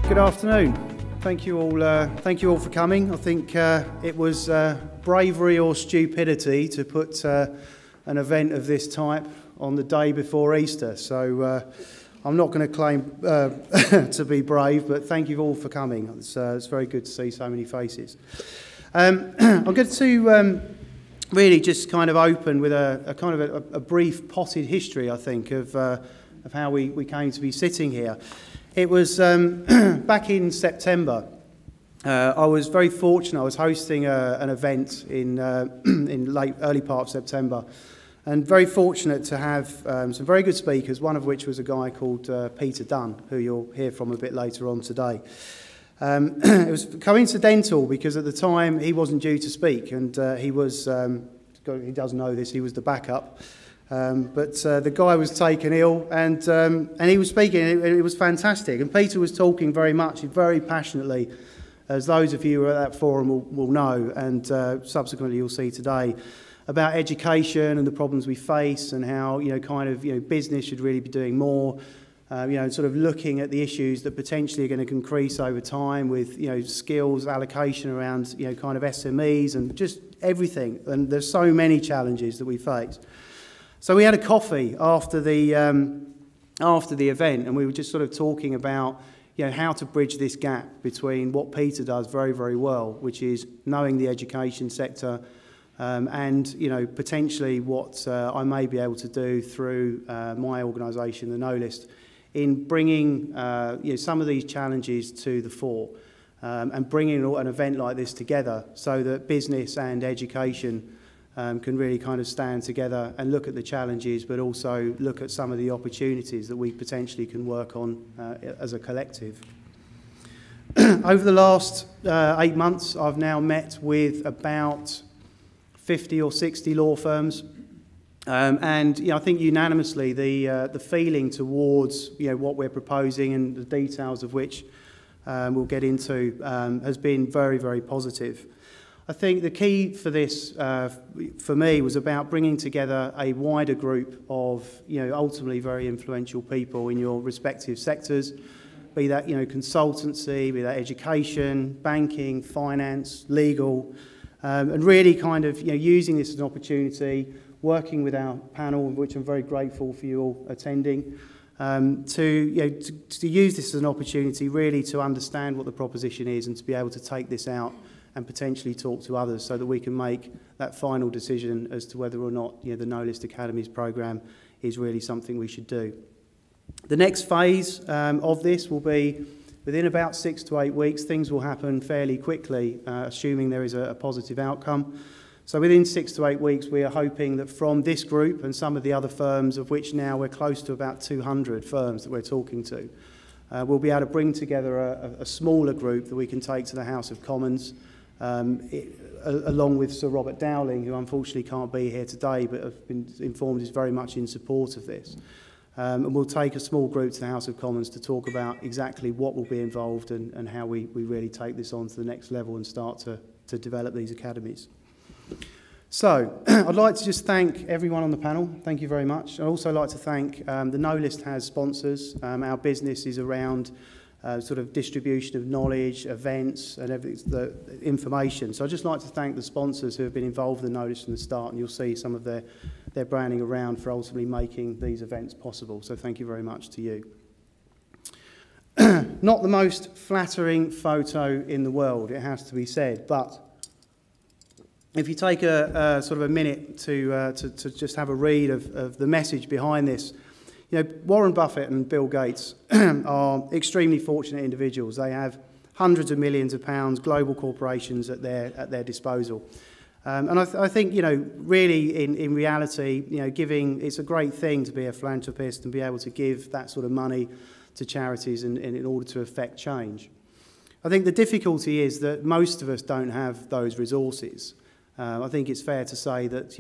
Good afternoon. Thank you all for coming. I think it was bravery or stupidity to put an event of this type on the day before Easter. So I'm not going to claim to be brave, but thank you all for coming. It's very good to see so many faces. I'm going to really just kind of open with a brief potted history, I think, of how we came to be sitting here. It was back in September. I was very fortunate. I was hosting an event in early part of September, and very fortunate to have some very good speakers, one of which was a guy called Peter Dunn, who you'll hear from a bit later on today. It was coincidental because at the time he wasn't due to speak, and he does know this, he was the backup. But the guy was taken ill, and he was speaking. It was fantastic, and Peter was talking very passionately, as those of you who are at that forum will know, and subsequently you'll see today, about education and the problems we face, and how business should really be doing more. Sort of looking at the issues that potentially are going to increase over time with skills allocation around kind of SMEs and just everything. And there's so many challenges that we face. So we had a coffee after the event, and we were just sort of talking about how to bridge this gap between what Peter does very, very well, which is knowing the education sector, and potentially what I may be able to do through my organisation, TheKnowList, in bringing some of these challenges to the fore, and bringing an event like this together so that business and education can really kind of stand together and look at the challenges, but also look at some of the opportunities that we potentially can work on as a collective. Over the last 8 months, I've now met with about 50 or 60 law firms, and I think unanimously the feeling towards what we're proposing, and the details of which we'll get into, has been very, very positive. I think the key for this, for me, was about bringing together a wider group of, ultimately very influential people in your respective sectors, be that, consultancy, be that education, banking, finance, legal, and really kind of, using this as an opportunity, working with our panel, which I'm very grateful for you all attending, to use this as an opportunity really to understand what the proposition is and to be able to take this out and potentially talk to others so that we can make that final decision as to whether or not the TheKnowList Academies programme is really something we should do. The next phase of this will be within about 6 to 8 weeks. Things will happen fairly quickly, assuming there is a positive outcome. So within 6 to 8 weeks, we are hoping that from this group and some of the other firms, of which now we're close to about 200 firms that we're talking to, we'll be able to bring together a smaller group that we can take to the House of Commons, along with Sir Robert Dowling, who unfortunately can't be here today, but have been informed is very much in support of this. And we'll take a small group to the House of Commons to talk about exactly what will be involved and how we really take this on to the next level and start to develop these academies. So, I'd like to just thank everyone on the panel. Thank you very much. I'd also like to thank the TheKnowList has sponsors. Our business is around sort of distribution of knowledge, events, and everything, the information. So I'd just like to thank the sponsors who have been involved in the TheKnowList from the start, and you'll see some of their branding around for ultimately making these events possible. So thank you very much to you. Not the most flattering photo in the world, it has to be said, but if you take a sort of a minute to just have a read of the message behind this, Warren Buffett and Bill Gates are extremely fortunate individuals. They have hundreds of millions of pounds, global corporations at their disposal. And I think, really in reality, giving, it's a great thing to be a philanthropist and be able to give that sort of money to charities in order to affect change. I think the difficulty is that most of us don't have those resources. I think it's fair to say that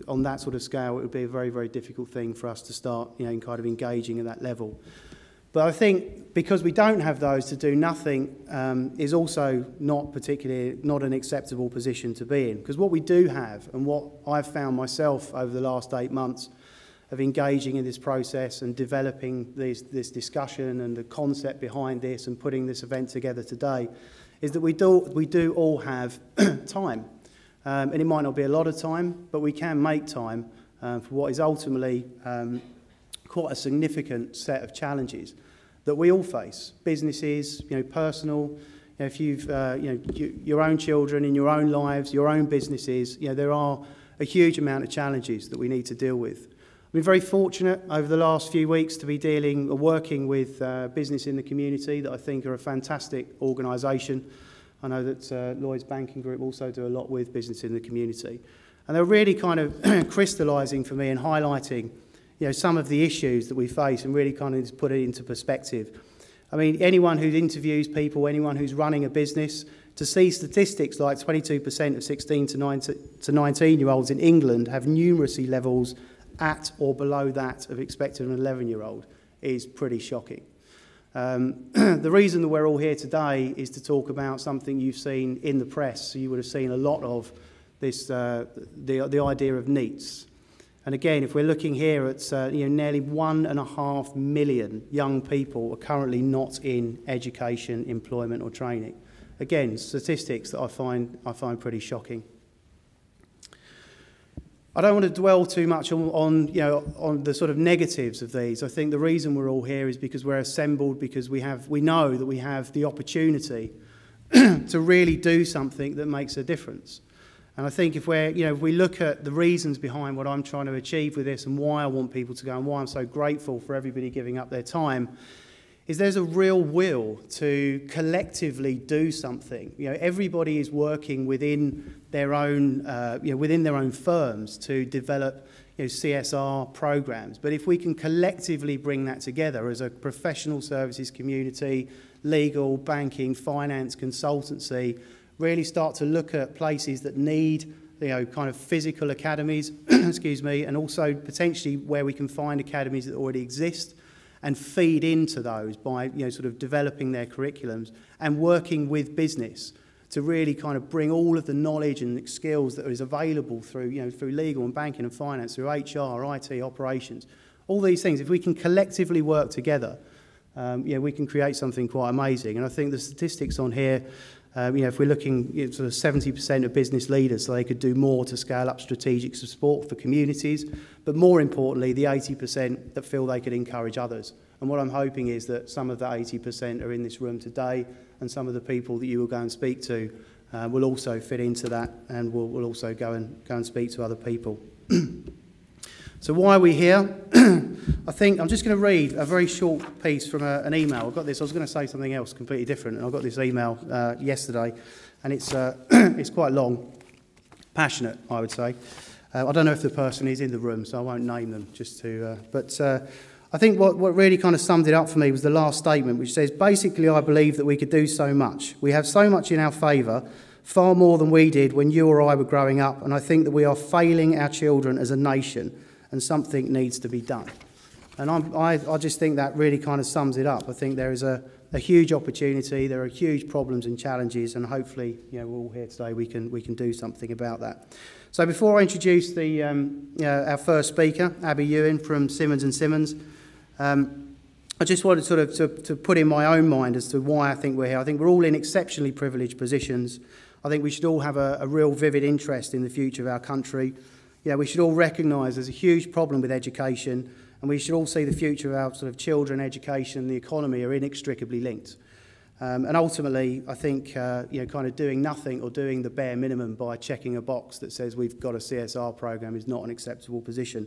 on that sort of scale, it would be a very, very difficult thing for us to start in kind of engaging at that level. But I think because we don't have those, to do nothing is also not an acceptable position to be in. Because what we do have, and what I've found myself over the last 8 months, of engaging in this process and developing this discussion and the concept behind this and putting this event together today is that we do all have time. And it might not be a lot of time, but we can make time for what is ultimately quite a significant set of challenges that we all face. Businesses, personal, if you've your own children in your own lives, your own businesses, there are a huge amount of challenges that we need to deal with. I've been very fortunate over the last few weeks to be working with business in the community that I think are a fantastic organisation. I know that Lloyds Banking Group also do a lot with business in the community. And they're really kind of crystallising for me and highlighting some of the issues that we face and really kind of just put it into perspective. I mean, anyone who interviews people, anyone who's running a business, to see statistics like 22% of 16 to 19-year-olds in England have numeracy levels at or below that of expected an 11-year-old is pretty shocking. The reason that we're all here today is to talk about something you've seen in the press. So you would have seen a lot of this, the idea of NEETs. And again, if we're looking here at nearly 1.5 million young people are currently not in education, employment or training. Again, statistics that I find pretty shocking. I don't want to dwell too much on the sort of negatives of these. I think the reason we're all here is because we're assembled, because we know that we have the opportunity to really do something that makes a difference. And I think if we look at the reasons behind what I'm trying to achieve with this and why I want people to go and why I'm so grateful for everybody giving up their time, is there's a real will to collectively do something. Everybody is working within their own firms to develop CSR programs. But if we can collectively bring that together as a professional services community, legal, banking, finance, consultancy, really start to look at places that need kind of physical academies, excuse me, and also potentially where we can find academies that already exist and feed into those by sort of developing their curriculums and working with business to really kind of bring all of the knowledge and skills that is available through through legal and banking and finance, through HR, IT, operations, all these things. If we can collectively work together, we can create something quite amazing. And I think the statistics on here, if we're looking at sort of 70% of business leaders, so they could do more to scale up strategic support for communities, but more importantly, the 80% that feel they could encourage others. And what I'm hoping is that some of that 80% are in this room today, and some of the people that you will go and speak to will also fit into that, and will also go and speak to other people. So why are we here? I think I'm just going to read a very short piece from an email. I got this. I was going to say something else completely different, and I got this email yesterday, and it's quite long, passionate, I would say. I don't know if the person is in the room, so I won't name them. But I think what really kind of summed it up for me was the last statement, which says, basically, I believe that we could do so much. We have so much in our favour, far more than we did when you or I were growing up, and I think that we are failing our children as a nation, and something needs to be done. And I just think that really kind of sums it up. I think there is a huge opportunity, there are huge problems and challenges, and hopefully, we're all here today, we can do something about that. So before I introduce our first speaker, Abby Ewan from Simmons & Simmons, I just wanted sort of to put in my own mind as to why I think we're here. I think we're all in exceptionally privileged positions. I think we should all have a real vivid interest in the future of our country. We should all recognise there's a huge problem with education, and we should all see the future of our sort of children, education, and the economy are inextricably linked. And ultimately, I think kind of doing nothing or doing the bare minimum by checking a box that says we've got a CSR program is not an acceptable position.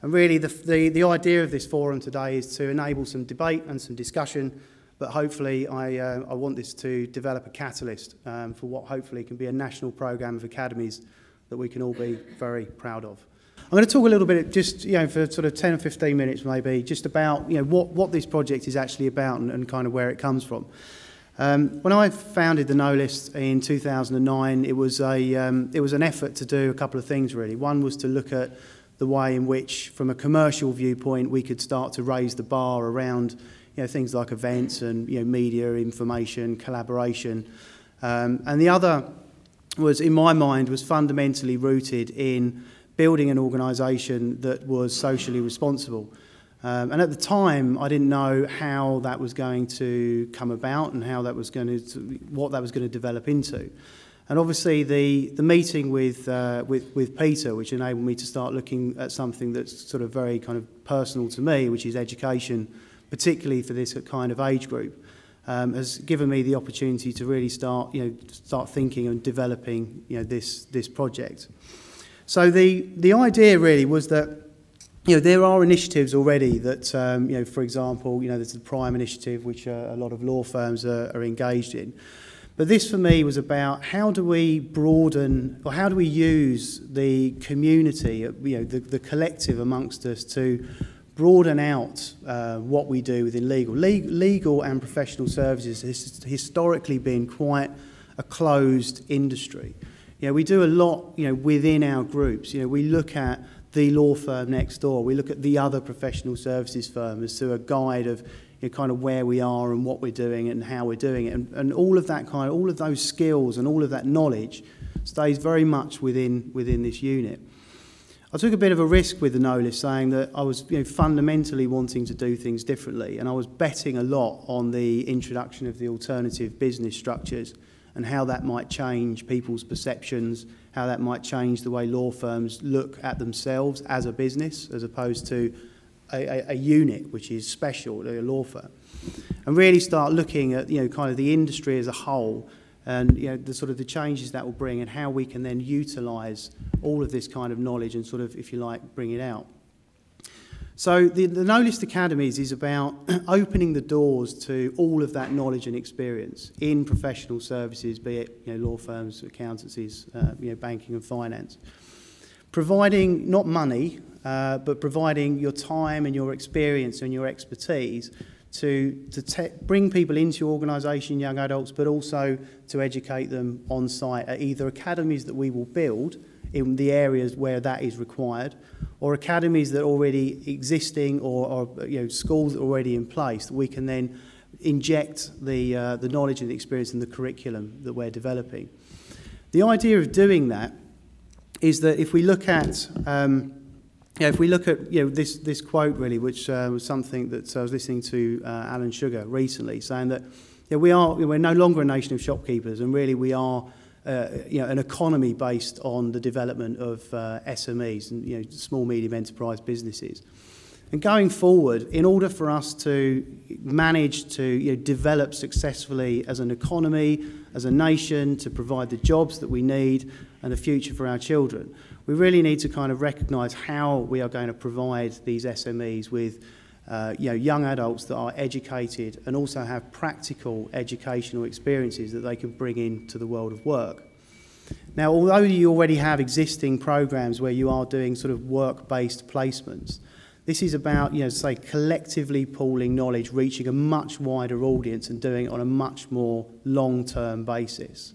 And really, the idea of this forum today is to enable some debate and some discussion, but hopefully I want this to develop a catalyst for what hopefully can be a national program of academies that we can all be very proud of. I'm going to talk a little bit, just for sort of 10 or 15 minutes maybe, just about what this project is actually about and kind of where it comes from. When I founded TheKnowList in 2009, it was an effort to do a couple of things really. One was to look at the way in which, from a commercial viewpoint, we could start to raise the bar around things like events and media, information, collaboration, and the other was, in my mind, was fundamentally rooted in building an organisation that was socially responsible. And at the time, I didn't know how that was going to come about and how that was what that was going to develop into. And obviously, the meeting with Peter, which enabled me to start looking at something that's sort of very kind of personal to me, which is education, particularly for this kind of age group, has given me the opportunity to really start thinking and developing, this project. So the idea really was that, there are initiatives already that, for example, there's the Prime initiative, which a lot of law firms are engaged in. But this for me was about how do we broaden, or how do we use the community, the collective amongst us to broaden out what we do within legal. Legal and professional services has historically been quite a closed industry. We do a lot, within our groups. We look at the law firm next door. We look at the other professional services firm as to a guide of kind of where we are and what we're doing and how we're doing it. And all of that all of those skills and all of that knowledge stays very much within this unit. I took a bit of a risk with the TheKnowList, saying that I was fundamentally wanting to do things differently, and I was betting a lot on the introduction of the alternative business structures and how that might change people's perceptions, how that might change the way law firms look at themselves as a business as opposed to a unit which is special to a law firm, and really start looking at kind of the industry as a whole and the sort of the changes that will bring and how we can then utilise all of this kind of knowledge and sort of, if you like, bring it out. So the TheKnowList Academies is about opening the doors to all of that knowledge and experience in professional services, be it law firms, accountancies, banking and finance. Providing not money, but providing your time and your experience and your expertise to bring people into your organisation, young adults, but also to educate them on site at either academies that we will build in the areas where that is required, or academies that are already existing, or schools that are already in place that we can then inject the knowledge and the experience in the curriculum that we're developing. The idea of doing that is that if we look at this quote really, which was something that I was listening to Alan Sugar recently, saying that we're no longer a nation of shopkeepers, and really we are an economy based on the development of SMEs and small medium enterprise businesses. And going forward, in order for us to manage to develop successfully as an economy, as a nation, to provide the jobs that we need and a future for our children, we really need to kind of recognise how we are going to provide these SMEs with young adults that are educated and also have practical educational experiences that they can bring into the world of work. Now, although you already have existing programs where you are doing sort of work-based placements, this is about, say, collectively pooling knowledge, reaching a much wider audience and doing it on a much more long-term basis.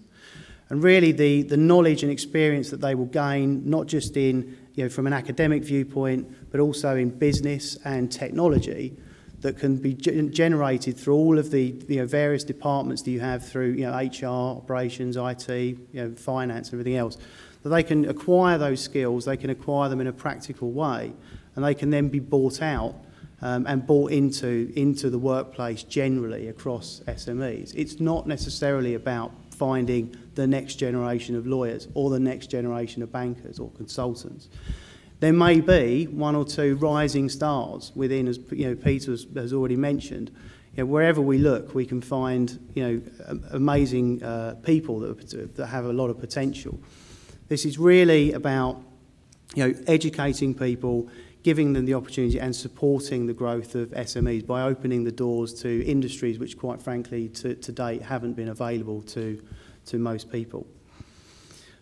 And really the knowledge and experience that they will gain, not just in, from an academic viewpoint, but also in business and technology, that can be generated through all of the various departments that you have through HR, operations, IT, finance, and everything else, that they can acquire those skills, they can acquire them in a practical way, and they can then be bought out and brought into the workplace generally across SMEs. It's not necessarily about finding the next generation of lawyers or the next generation of bankers or consultants. There may be one or two rising stars within, as Peter has already mentioned. Wherever we look, we can find amazing people that have a lot of potential. This is really about educating people, giving them the opportunity and supporting the growth of SMEs by opening the doors to industries which, quite frankly, to date haven't been available to most people.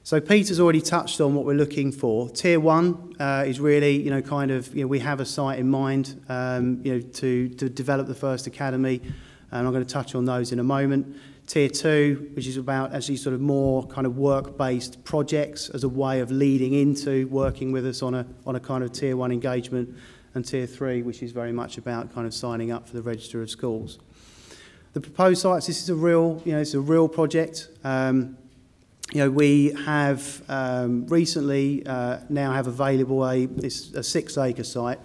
So Peter's already touched on what we're looking for. Tier 1 is really, we have a site in mind, to develop the first academy, and I'm going to touch on those in a moment. Tier 2, which is about actually sort of more kind of work-based projects as a way of leading into working with us on a kind of Tier 1 engagement, and Tier 3, which is very much about kind of signing up for the Register of Schools. The proposed sites, this is a real, it's a real project. we have recently now have available a 6-acre site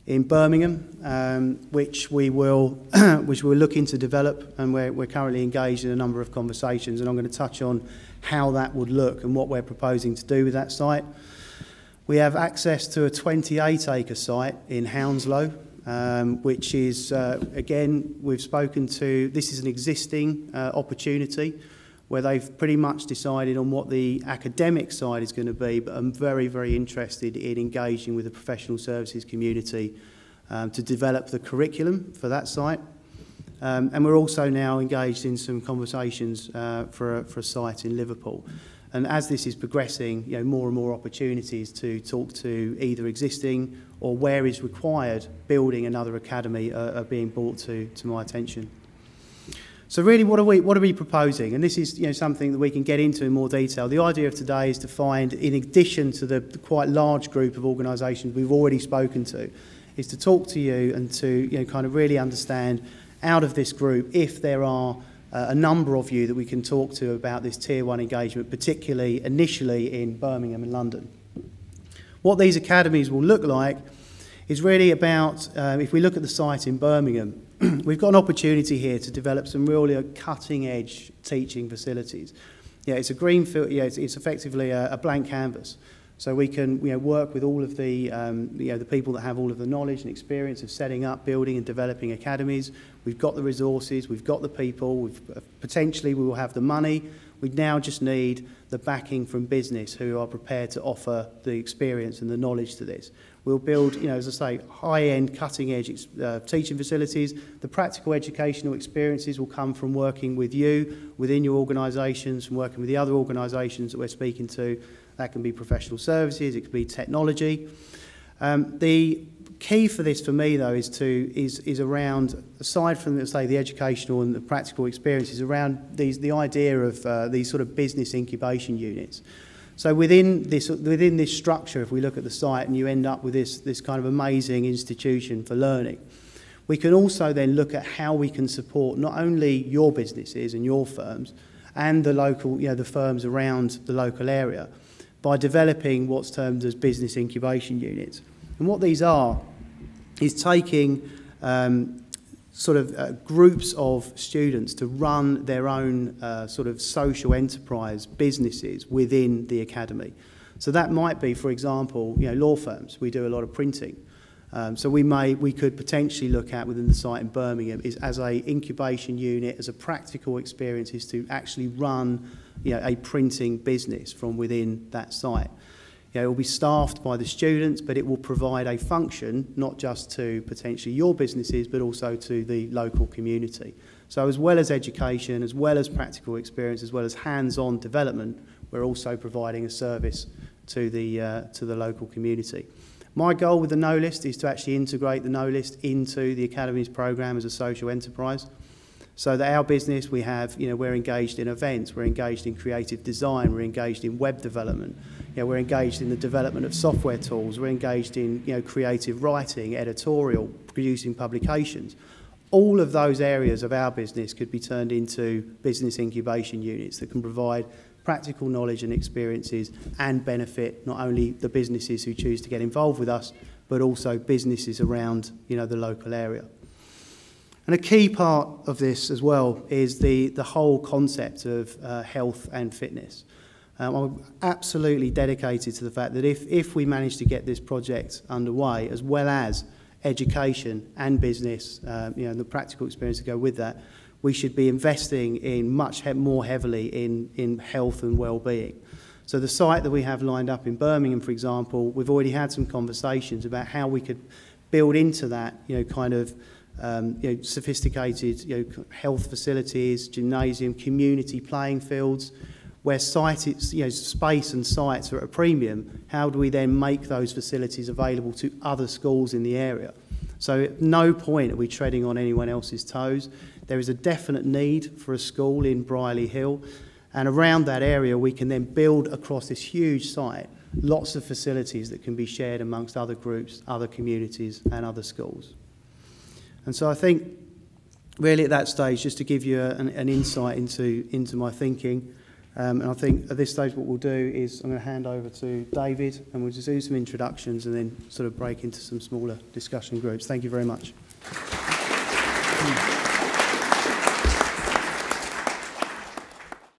in Birmingham, which we will we're looking to develop, and we're currently engaged in a number of conversations, and I'm going to touch on how that would look and what we're proposing to do with that site. We have access to a 28-acre site in Hounslow, which is, again, we've spoken to, this is an existing opportunity where they've pretty much decided on what the academic side is going to be, but I'm very, very interested in engaging with the professional services community to develop the curriculum for that site. And we're also now engaged in some conversations for a site in Liverpool. And as this is progressing, more and more opportunities to talk to either existing or where is required building another academy are being brought to my attention. So really, what are we proposing? And this is something that we can get into in more detail. The idea of today is to find, in addition to the quite large group of organisations we've already spoken to, is to talk to you and to kind of really understand out of this group if there are a number of you that we can talk to about this Tier 1 engagement, particularly initially in Birmingham and London. What these academies will look like is really about, if we look at the site in Birmingham, we've got an opportunity here to develop some really cutting-edge teaching facilities. It's a greenfield, it's effectively a blank canvas. So we can work with all of the the people that have all of the knowledge and experience of setting up, building and developing academies. We've got the resources, we've got the people, potentially we will have the money. We now just need the backing from business who are prepared to offer the experience and the knowledge to this. We'll build, as I say, high-end, cutting-edge teaching facilities. The practical educational experiences will come from working with you, within your organisations, from working with the other organisations that we're speaking to. That can be professional services, it could be technology. The key for this, for me, though, is around, aside from, let's say, the educational and the practical experiences, around the idea of these sort of business incubation units. So within this structure, if we look at the site and you end up with this kind of amazing institution for learning, we can also then look at how we can support not only your businesses and your firms and the local, the firms around the local area, by developing what's termed as business incubation units. And what these are is taking groups of students to run their own sort of social enterprise businesses within the academy. So that might be, for example, law firms. We do a lot of printing. So we could potentially look at within the site in Birmingham is as a incubation unit, as a practical experience, is to actually run a printing business from within that site. It will be staffed by the students, but it will provide a function not just to potentially your businesses, but also to the local community. So as well as education, as well as practical experience, as well as hands-on development, we're also providing a service to the local community. My goal with the TheKnowList is to actually integrate the TheKnowList into the Academies programme as a social enterprise. So that our business, we're engaged in events, we're engaged in creative design, we're engaged in web development, we're engaged in the development of software tools, we're engaged in creative writing, editorial, producing publications. All of those areas of our business could be turned into business incubation units that can provide practical knowledge and experiences and benefit not only the businesses who choose to get involved with us, but also businesses around the local area. And a key part of this as well is the whole concept of health and fitness. I'm absolutely dedicated to the fact that if we manage to get this project underway, as well as education and business, and the practical experience to go with that, we should be investing in much more heavily in health and well-being. So the site that we have lined up in Birmingham, for example, we've already had some conversations about how we could build into that, sophisticated, health facilities, gymnasium, community playing fields, where space and sites are at a premium. How do we then make those facilities available to other schools in the area? So at no point are we treading on anyone else's toes. There is a definite need for a school in Brierley Hill, and around that area we can then build across this huge site lots of facilities that can be shared amongst other groups, other communities and other schools. And so I think really at that stage, just to give you an insight into my thinking, And I think at this stage what we'll do is I'm going to hand over to David, and we'll just do some introductions and then sort of break into some smaller discussion groups. Thank you very much.